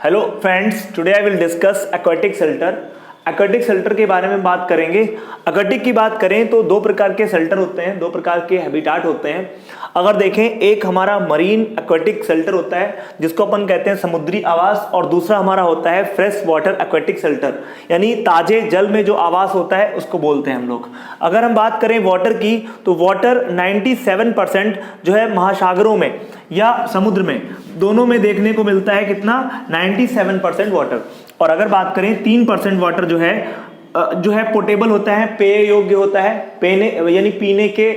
Hello friends, today I will discuss aquatic shelter. Aquatic shelter के बारे में बात करेंगे। एक्वेटिक की बात करें तो दो प्रकार के शेल्टर होते हैं, दो प्रकार के हैबिटाट होते हैं। अगर देखें, एक हमारा मरीन एक्वेटिक शेल्टर होता है जिसको अपन कहते हैं समुद्री आवास, और दूसरा हमारा होता है फ्रेश वाटर एक्वेटिक शेल्टर, यानी ताजे जल में जो आवास होता है उसको बोलते हैं हम लोग। अगर हम बात करें वाटर की तो वाटर 97% जो है महासागरों में या समुद्र में, दोनों में देखने को मिलता है। कितना? 97% वाटर। और अगर बात करें 3% वाटर जो है पोर्टेबल होता है, पेय योग्य होता है, यानी पीने के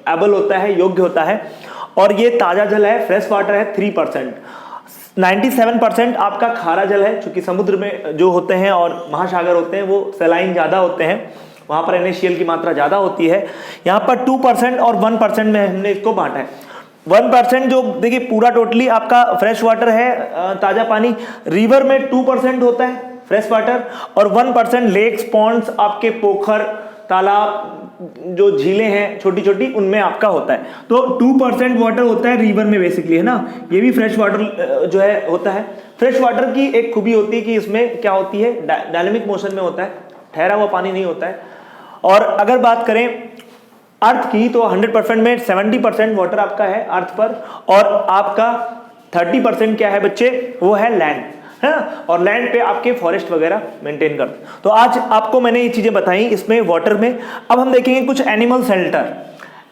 एबल होता है, योग्य होता है। और ये ताजा जल है, फ्रेश वाटर है 3%। 97% आपका खारा जल है, क्योंकि समुद्र में जो होते हैं और महासागर होते हैं वो सलाइन ज्यादा होते हैं, वहां पर NaCl की मात्रा ज्यादा होती है। यहाँ पर 2% और 1% में हमने इसको बांटा है। 1% जो देखिए पूरा टोटली आपका फ्रेश वाटर है, ताजा पानी। रिवर में 2% होता है फ्रेश वाटर, और 1% लेक्स, पॉन्ड्स, आपके पोखर, तालाब, जो झीलें हैं छोटी छोटी, उनमें आपका होता है। तो 2% वाटर होता है रिवर में बेसिकली, है ना। ये भी फ्रेश वाटर जो है होता है। फ्रेश वाटर की एक खूबी होती है कि इसमें क्या होती है, डायनेमिक मोशन में होता है, ठहरा हुआ पानी नहीं होता है। और अगर बात करें अर्थ की तो 100% में 70% वाटर आपका है अर्थ पर, और आपका 30% क्या है बच्चे, वो है लैंड, है ना। और लैंड पे आपके फॉरेस्ट वगैरह मेंटेन करते। तो आज आपको मैंने ये चीजें बताई इसमें वाटर में। अब हम देखेंगे कुछ एनिमल शेल्टर।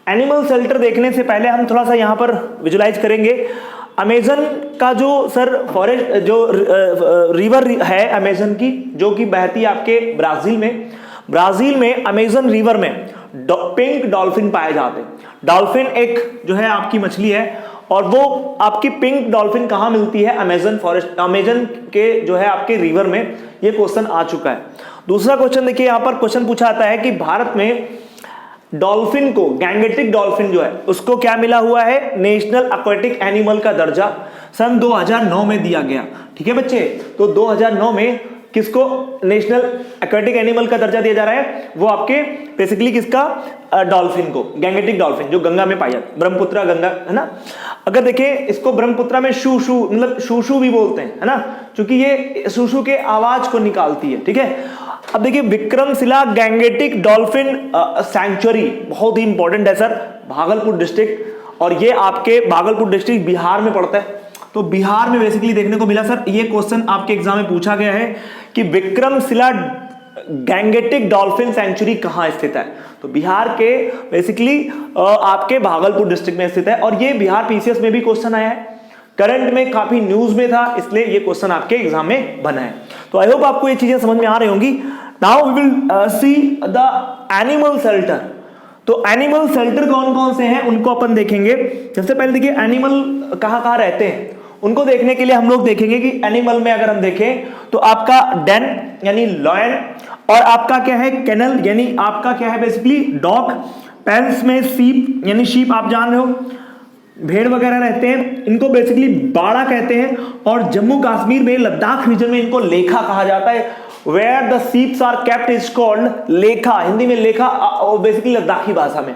एनिमल शेल्टर देखने से पहले हम थोड़ा सा यहाँ पर विजुलाइज करेंगे अमेजन का जो सर फॉरेस्ट, जो रिवर है अमेजन की, जो कि बहती है आपके ब्राजील में अमेजन रिवर में पिंक डॉल्फिन पाए जाते हैं। डॉल्फिन एक जो है आपकी मछली है, और वो आपकी पिंक डॉल्फिन कहां मिलती है? अमेजन फॉरेस्ट, अमेजन के जो है आपके रिवर में। ये क्वेश्चन आ चुका है। दूसरा क्वेश्चन देखिए, यहां पर क्वेश्चन पूछा आता है कि भारत में डॉल्फिन को, गैंगेटिक डॉल्फिन जो है उसको क्या मिला हुआ है? नेशनल एक्वेटिक एनिमल का दर्जा सन 2009 में दिया गया। ठीक है बच्चे, तो 2009 में किसको नेशनल एक्वेटिक एनिमल का दर्जा दिया जा रहा है? वो आपके बेसिकली किसका? डॉल्फिन को, गैंगेटिक डॉल्फिन जो गंगा में पाई जाती है, ब्रह्मपुत्र गंगा, है ना। अगर देखें इसको ब्रह्मपुत्र में शूशू, मतलब शूशू भी बोलते हैं, है ना, क्योंकि ये शूशू के आवाज को निकालती है। ठीक है। अब देखिए विक्रमशिला गैंगेटिक डॉल्फिन सैंक्चुरी बहुत ही इंपॉर्टेंट है सर, भागलपुर डिस्ट्रिक्ट, और ये आपके भागलपुर डिस्ट्रिक्ट बिहार में पड़ता है। तो बिहार में बेसिकली देखने को मिला सर। ये क्वेश्चन आपके एग्जाम में पूछा गया है कि विक्रमशिला गैंगेटिक डॉल्फिन सेंचुरी कहां स्थित है? तो बिहार के बेसिकली आपके भागलपुर डिस्ट्रिक्ट में स्थित है, और ये बिहार PCS में भी क्वेश्चन आया है, करंट में काफी न्यूज में था, इसलिए ये क्वेश्चन आपके एग्जाम में बना है। तो आई होप आपको ये चीजें समझ में आ रही होंगी। Now we will see the animal shelter. तो एनिमल शेल्टर कौन कौन से हैं उनको अपन देखेंगे। सबसे पहले देखिए एनिमल कहां कहां रहते हैं, उनको देखने के लिए हम लोग देखेंगे कि एनिमल में अगर हम देखें तो आपका डेन यानी लॉयन, और आपका क्या है? केनल, यानी आपका क्या है बेसिकली डॉग। पेंस में शीप, यानी शीप आप जान रहे हो, भेड़ वगैरह रहते हैं, इनको बेसिकली बाड़ा कहते हैं। और जम्मू कश्मीर में लद्दाख रीजन में इनको लेखा कहा जाता है। Where the sheeps are kept is called lekha, Hindi में लेखा, बेसिकली लद्दाखी भाषा में।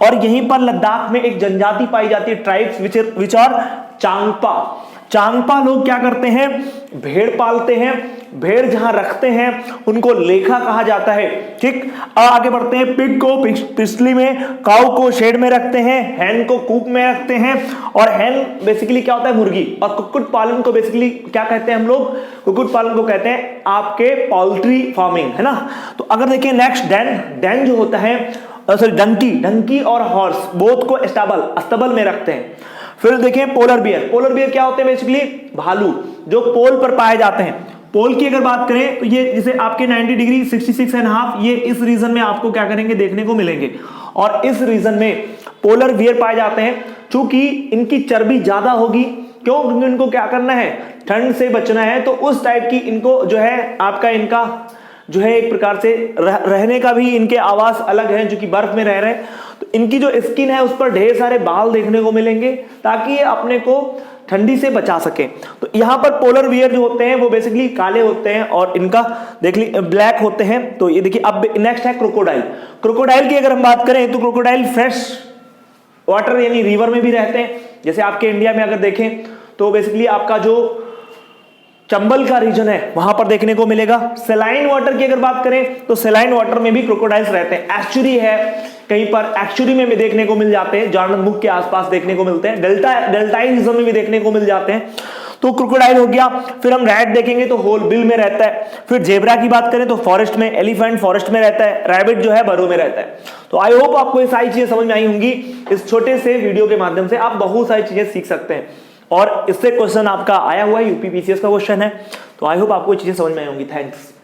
और यहीं पर लद्दाख में एक जनजाति पाई जाती है, tribes which are Changpa. Changpa लोग क्या करते हैं? भेड़ पालते हैं, भेड़ जहां रखते हैं उनको लेखा कहा जाता है। ठीक, आगे बढ़ते हैं। पिग को पिछली में, काऊ को शेड में रखते हैं, हैन को कूप में रखते हैं। और हैन बेसिकली क्या होता है? मुर्गी। और कुक्कुट पालन को बेसिकली क्या कहते हैं हम लोग? कुक्कुट पालन को कहते हैं आपके पोल्ट्री फार्मिंग, है ना। तो अगर देखिए नेक्स्ट डेन जो होता है, सॉरी डंकी और हॉर्स बोथ को अस्तबल में रखते हैं। फिर देखें पोलर बियर क्या होते हैं? बेसिकली भालू जो पोल पर पाए जाते हैं। पोल की अगर बात करें तो ये जैसे आपके 90 डिग्री 66.5, ये इस रीजन में आपको क्या करेंगे? देखने को मिलेंगे। और इस रीजन में पोलर बियर पाए जाते हैं। चूंकि इनकी चर्बी ज्यादा होगी, क्यों? क्योंकि इनको क्या करना है? ठंड से बचना है। तो उस टाइप की इनको जो है आपका इनका जो है एक प्रकार से रहने का भी इनके आवास अलग है, जो कि बर्फ में रह रहे हैं। तो इनकी जो स्किन है उस पर ढेर सारे बाल देखने को मिलेंगे, ताकि ये अपने को ठंडी से बचा सके। तो यहाँ पर पोलर बियर जो होते हैं वो बेसिकली काले होते हैं, और इनका देख ली ब्लैक होते हैं। तो ये देखिए। अब नेक्स्ट है क्रोकोडाइल की अगर हम बात करें तो क्रोकोडाइल फ्रेश वाटर यानी रिवर में भी रहते हैं। जैसे आपके इंडिया में अगर देखें तो बेसिकली आपका जो चंबल का रीजन है वहां पर देखने को मिलेगा। सेलाइन वाटर की अगर बात करें तो सेलाइन वाटर में भी क्रोकोडाइल्स रहते हैं। एस्चुरी है, कहीं पर एस्चुरी में भी देखने को मिल जाते हैं, जार्नद मुख के आसपास देखने को मिलते हैं, डेल्टाई रीजन में भी देखने को मिल जाते हैं। तो क्रोकोडाइल हो गया। फिर हम रैट देखेंगे तो होल बिल में रहता है। फिर जेब्रा की बात करें तो फॉरेस्ट में, एलिफेंट फॉरेस्ट में रहता है, रैबिट जो है बरो में रहता है। तो आई होप आपको ये सारी चीजें समझ में आई होंगी। इस छोटे से वीडियो के माध्यम से आप बहुत सारी चीजें सीख सकते हैं और इससे क्वेश्चन आपका आया हुआ है, यूपी पीसीएस का क्वेश्चन है। तो आई होप आपको ये चीजें समझ में आई होंगी। थैंक्स।